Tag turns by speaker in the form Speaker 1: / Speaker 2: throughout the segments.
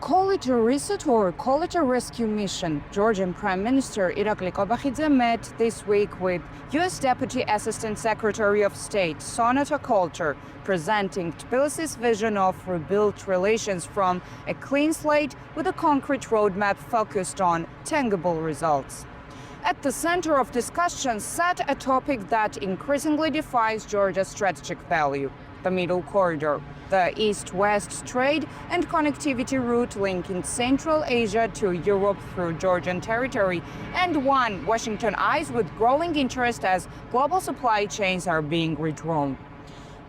Speaker 1: Call it a reset or call it a rescue mission, Georgian Prime Minister Nikoleishvili met this week with U.S. Deputy Assistant Secretary of State Senator Coulter, presenting Tbilisi's vision of rebuilt relations from a clean slate with a concrete roadmap focused on tangible results. At the center of discussion sat a topic that increasingly defines Georgia's strategic value: the Middle Corridor, the East-West trade and connectivity route linking Central Asia to Europe through Georgian territory, and one Washington eyes with growing interest as global supply chains are being redrawn.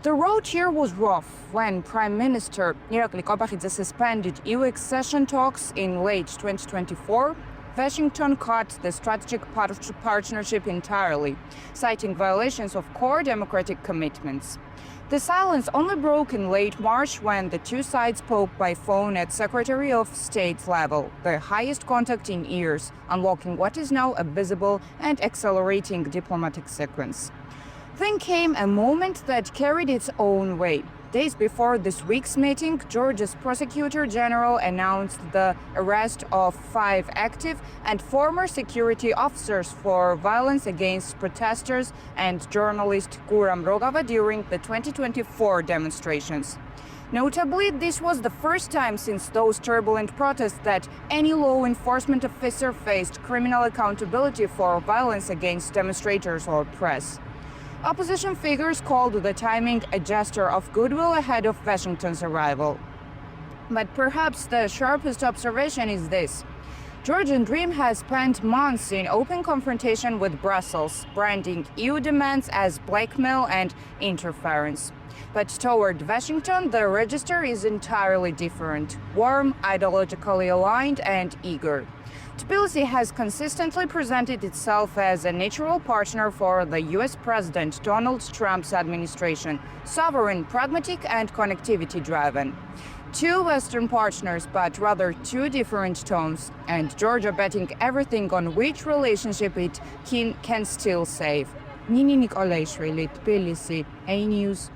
Speaker 1: The road here was rough when Prime Minister Nikoleishvili suspended EU accession talks in late 2024. Washington cut the strategic partnership entirely, citing violations of core democratic commitments. The silence only broke in late March when the two sides spoke by phone at Secretary of State level, the highest contact in years, unlocking what is now a visible and accelerating diplomatic sequence. Then came a moment that carried its own way. Days before this week's meeting, Georgia's Prosecutor General announced the arrest of 5 active and former security officers for violence against protesters and journalist Guram Rogava during the 2024 demonstrations. Notably, this was the first time since those turbulent protests that any law enforcement officer faced criminal accountability for violence against demonstrators or press. Opposition figures called the timing a gesture of goodwill ahead of Washington's arrival. But perhaps the sharpest observation is this: Georgian Dream has spent months in open confrontation with Brussels, branding EU demands as blackmail and interference. But toward Washington, the register is entirely different: warm, ideologically aligned, and eager. Tbilisi has consistently presented itself as a natural partner for the U.S. President Donald Trump's administration, sovereign, pragmatic, and connectivity-driven. Two Western partners, but rather two different tones, and Georgia betting everything on which relationship it can still save. Nini, Nikoleishvili, Tbilisi, AnewZ.